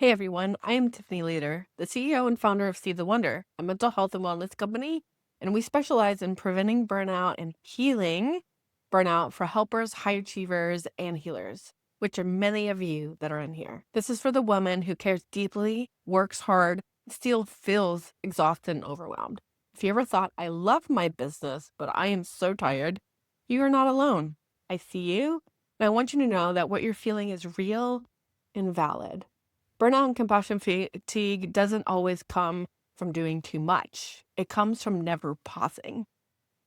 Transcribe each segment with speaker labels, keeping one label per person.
Speaker 1: Hey everyone, I am Tiffany Leader, the CEO and founder of See the Wonder, a mental health and wellness company, and we specialize in preventing burnout and healing burnout for helpers, high achievers, and healers, which are many of you that are in here. This is for the woman who cares deeply, works hard, still feels exhausted and overwhelmed. If you ever thought, I love my business, but I am so tired, you are not alone. I see you, and I want you to know that what you're feeling is real and valid. Burnout and compassion fatigue doesn't always come from doing too much. It comes from never pausing.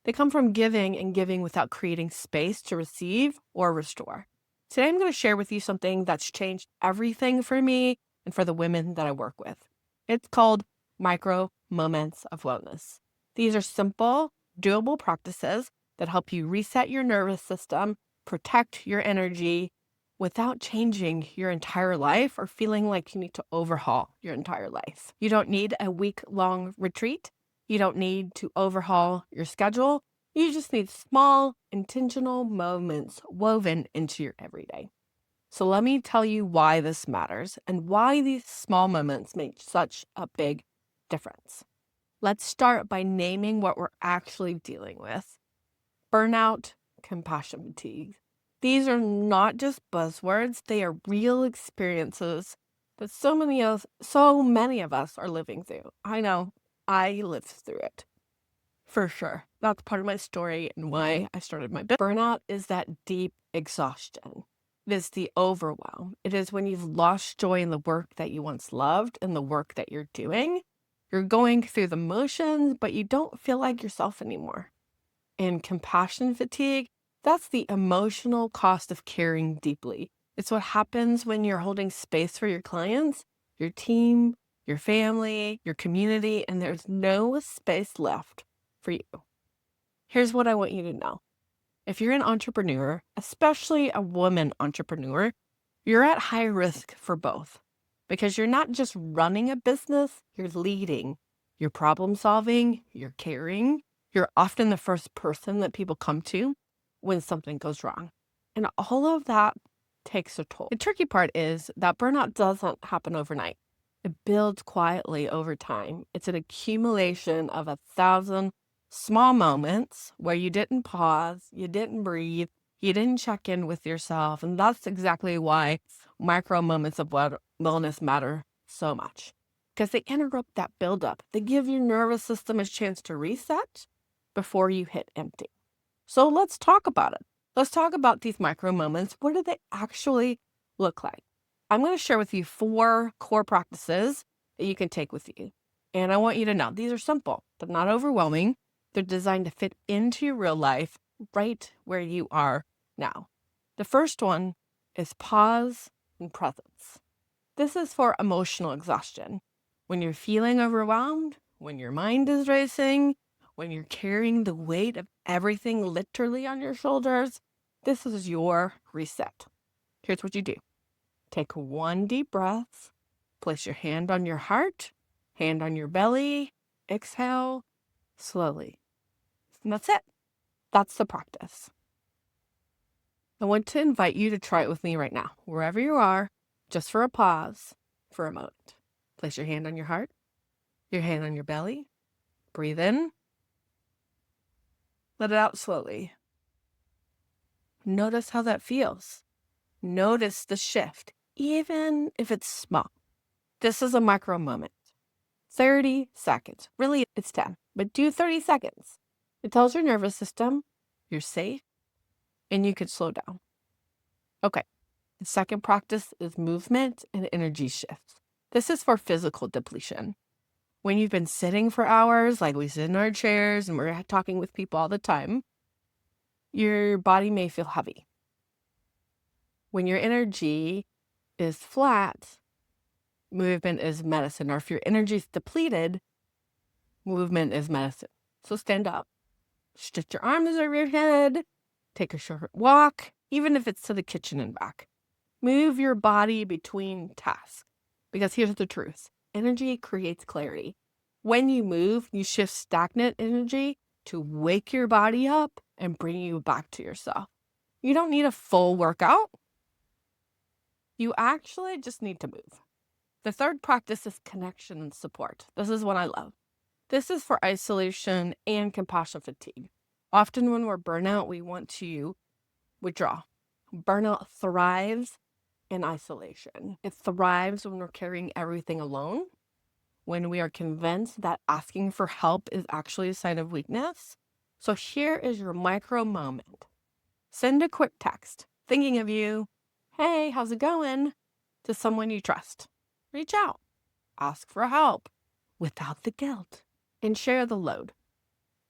Speaker 1: They come from giving and giving without creating space to receive or restore. Today, I'm going to share with you something that's changed everything for me and for the women that I work with. It's called micro moments of wellness. These are simple, doable practices that help you reset your nervous system, protect your energy, without changing your entire life or feeling like you need to overhaul your entire life. You don't need a week-long retreat. You don't need to overhaul your schedule. You just need small, intentional moments woven into your everyday. So let me tell you why this matters and why these small moments make such a big difference. Let's start by naming what we're actually dealing with. Burnout, compassion fatigue. These are not just buzzwords, they are real experiences that so many of us are living through. I know I lived through it. For sure. That's part of my story and why I started my business. Burnout is that deep exhaustion. It is the overwhelm. It is when you've lost joy in the work that you once loved and the work that you're doing. You're going through the motions, but you don't feel like yourself anymore. And compassion fatigue, that's the emotional cost of caring deeply. It's what happens when you're holding space for your clients, your team, your family, your community, and there's no space left for you. Here's what I want you to know. If you're an entrepreneur, especially a woman entrepreneur, you're at high risk for both because you're not just running a business, you're leading, you're problem solving, you're caring. You're often the first person that people come to when something goes wrong. And all of that takes a toll. The tricky part is that burnout doesn't happen overnight. It builds quietly over time. It's an accumulation of 1,000 small moments where you didn't pause, you didn't breathe, you didn't check in with yourself. And that's exactly why micro moments of wellness matter so much because they interrupt that buildup. They give your nervous system a chance to reset before you hit empty. So let's talk about it. Let's talk about these micro moments. What do they actually look like? I'm going to share with you 4 core practices that you can take with you. And I want you to know these are simple, they're not overwhelming. They're designed to fit into your real life right where you are now. The first one is pause and presence. This is for emotional exhaustion. When you're feeling overwhelmed, when your mind is racing, when you're carrying the weight of everything literally on your shoulders, this is your reset. Here's what you do. Take 1 deep breath, place your hand on your heart, hand on your belly, exhale slowly. And that's it. That's the practice. I want to invite you to try it with me right now, wherever you are, just for a pause, for a moment. Place your hand on your heart, your hand on your belly. Breathe in. Let it out slowly. Notice how that feels. Notice the shift, even if it's small. This is a micro moment. 30 seconds. Really, it's 10, but do 30 seconds. It tells your nervous system you're safe and you can slow down. Okay. The second practice is movement and energy shifts. This is for physical depletion. When you've been sitting for hours, like we sit in our chairs and we're talking with people all the time, your body may feel heavy. When your energy is flat, movement is medicine. Or if your energy is depleted, movement is medicine. So stand up, stretch your arms over your head, take a short walk, even if it's to the kitchen and back. Move your body between tasks. Because here's the truth. Energy creates clarity. When you move, you shift stagnant energy to wake your body up and bring you back to yourself. You don't need a full workout. You actually just need to move. The third practice is connection and support. This is what I love. This is for isolation and compassion fatigue. Often when we're burnout, we want to withdraw. Burnout thrives in isolation. It thrives when we're carrying everything alone, when we are convinced that asking for help is actually a sign of weakness. So here is your micro moment. Send a quick text, thinking of you, hey, how's it going? To someone you trust. Reach out, ask for help without the guilt, and share the load.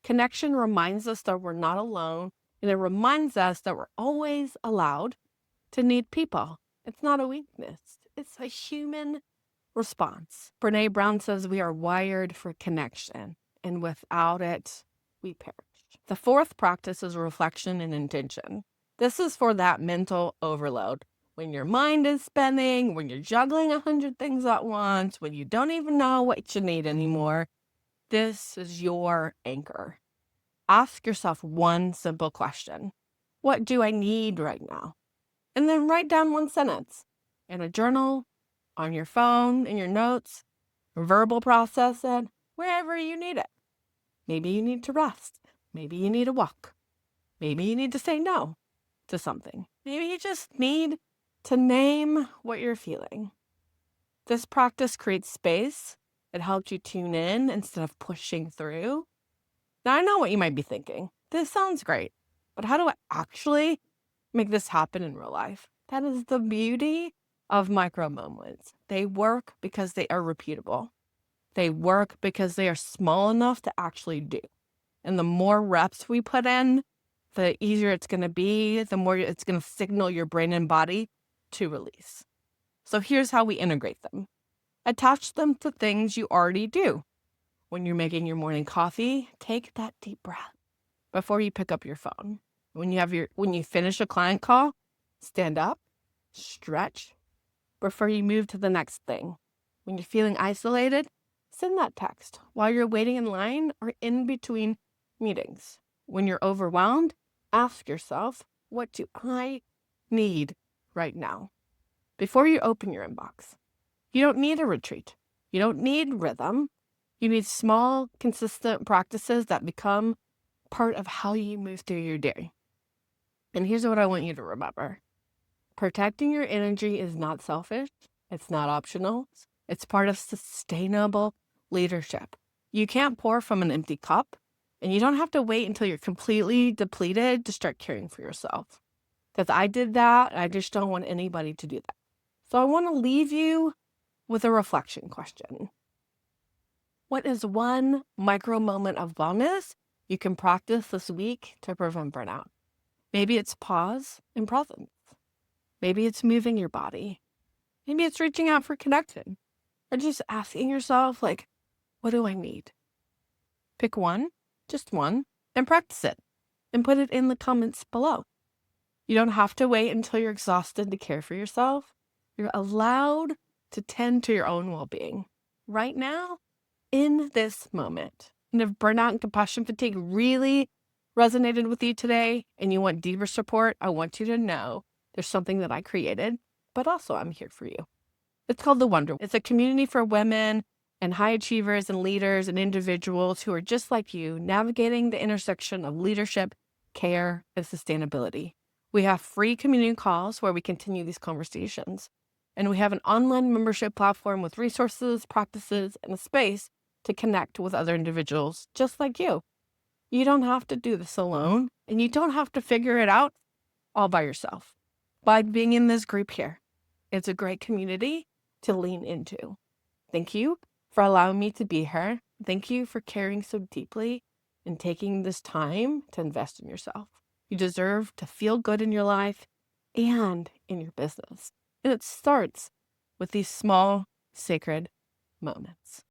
Speaker 1: Connection reminds us that we're not alone, and it reminds us that we're always allowed to need people. It's not a weakness, it's a human response. Brene Brown says we are wired for connection, and without it, we perish. The fourth practice is reflection and intention. This is for that mental overload. When your mind is spinning, when you're juggling 100 things at once, when you don't even know what you need anymore, this is your anchor. Ask yourself one simple question. What do I need right now? And then write down one sentence in a journal, on your phone, in your notes, verbal process it, wherever you need it. Maybe you need to rest. Maybe you need a walk. Maybe you need to say no to something. Maybe you just need to name what you're feeling. This practice creates space. It helps you tune in instead of pushing through. Now, I know what you might be thinking. This sounds great, but how do I actually make this happen in real life? That is the beauty of micro moments. They work because they are repeatable. They work because they are small enough to actually do. And the more reps we put in, the easier it's going to be, the more it's going to signal your brain and body to release. So here's how we integrate them. Attach them to things you already do. When you're making your morning coffee, take that deep breath before you pick up your phone. When you finish a client call, stand up, stretch before you move to the next thing. When you're feeling isolated, send that text while you're waiting in line or in between meetings. When you're overwhelmed, ask yourself, what do I need right now? Before you open your inbox, you don't need a retreat. You don't need rhythm. You need small, consistent practices that become part of how you move through your day. And here's what I want you to remember. Protecting your energy is not selfish. It's not optional. It's part of sustainable leadership. You can't pour from an empty cup, and you don't have to wait until you're completely depleted to start caring for yourself. Because I did that, and I just don't want anybody to do that. So I want to leave you with a reflection question. What is one micro moment of wellness you can practice this week to prevent burnout? Maybe it's pause and presence. Maybe it's moving your body. Maybe it's reaching out for connection. Or just asking yourself, what do I need? Pick one, just one, and practice it. And put it in the comments below. You don't have to wait until you're exhausted to care for yourself. You're allowed to tend to your own well-being right now, in this moment. And if burnout and compassion fatigue really resonated with you today and you want deeper support, I want you to know there's something that I created, but also I'm here for you. It's called The Wonder. It's a community for women and high achievers and leaders and individuals who are just like you, navigating the intersection of leadership, care, and sustainability. We have free community calls where we continue these conversations. And we have an online membership platform with resources, practices, and a space to connect with other individuals just like you. You don't have to do this alone, and you don't have to figure it out all by yourself. By being in this group here, it's a great community to lean into. Thank you for allowing me to be here. Thank you for caring so deeply and taking this time to invest in yourself. You deserve to feel good in your life and in your business. And it starts with these small, sacred moments.